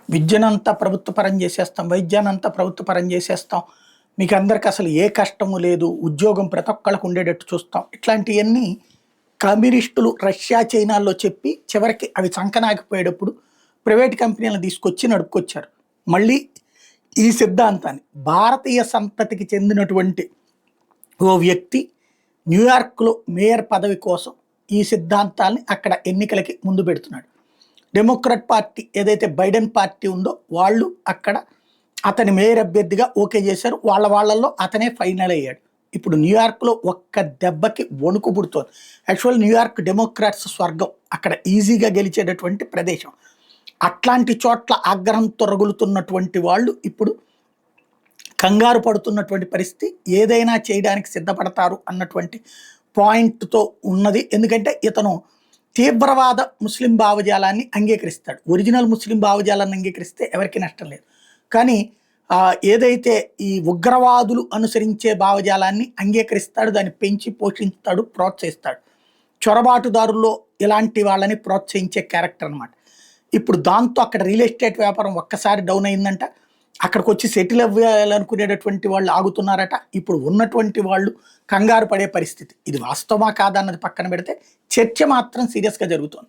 విద్యనంతా ప్రభుత్వ పరం చేసేస్తాం, వైద్యానంతా ప్రభుత్వ పరం చేసేస్తాం, మీకు అందరికి అసలు ఏ కష్టము లేదు, ఉద్యోగం ప్రతి ఒక్కళ్ళకు ఉండేటట్టు చూస్తాం, ఇట్లాంటివన్నీ కమ్యూనిస్టులు రష్యా చైనాల్లో చెప్పి చివరికి అవి చంకనాగిపోయేటప్పుడు ప్రైవేట్ కంపెనీలను తీసుకొచ్చి నడుపుకొచ్చారు. మళ్ళీ ఈ సిద్ధాంతాన్ని భారతీయ సంతతికి చెందినటువంటి ఓ వ్యక్తి న్యూయార్క్లో మేయర్ పదవి కోసం ఈ సిద్ధాంతాల్ని అక్కడ ఎన్నికలకి ముందు పెడుతున్నాడు. డెమోక్రాట్ పార్టీ ఏదైతే బైడెన్ పార్టీ ఉందో వాళ్ళు అక్కడ అతని మేయర్ అభ్యర్థిగా ఓకే చేశారు. వాళ్ళల్లో అతనే ఫైనల్ అయ్యాడు. ఇప్పుడు న్యూయార్క్లో ఒక్క దెబ్బకి వణుకు పుడుతోంది. యాక్చువల్ న్యూయార్క్ డెమోక్రాట్స్ స్వర్గం, అక్కడ ఈజీగా గెలిచేటటువంటి ప్రదేశం. అట్లాంటి చోట్ల ఆగ్రహంతో రగులుతున్నటువంటి వాళ్ళు ఇప్పుడు కంగారు పడుతున్నటువంటి పరిస్థితి. ఏదైనా చేయడానికి సిద్ధపడతారు అన్నటువంటి పాయింట్తో ఉన్నది. ఎందుకంటే ఇతను తీవ్రవాద ముస్లిం భావజాలాన్ని అంగీకరిస్తాడు. ఒరిజినల్ ముస్లిం భావజాలాన్ని అంగీకరిస్తే ఎవరికి నష్టం లేదు. కానీ ఏదైతే ఈ ఉగ్రవాదులు అనుసరించే భావజాలాన్ని అంగీకరిస్తాడు, దాన్ని పెంచి పోషిస్తాడు, ప్రోత్సహిస్తాడు. చొరబాటుదారుల్లో ఇలాంటి వాళ్ళని ప్రోత్సహించే క్యారెక్టర్ అనమాట. ఇప్పుడు దాంతో అక్కడ రియల్ ఎస్టేట్ వ్యాపారం ఒక్కసారి డౌన్ అయిందంట. అక్కడికి వచ్చి సెటిల్ అవ్వాలనుకునేటటువంటి వాళ్ళు ఆగుతున్నారట. ఇప్పుడు ఉన్నటువంటి వాళ్ళు కంగారు పడే పరిస్థితి. ఇది వాస్తవమా కాదన్నది పక్కన పెడితే చర్చ మాత్రం సీరియస్గా జరుగుతుంది.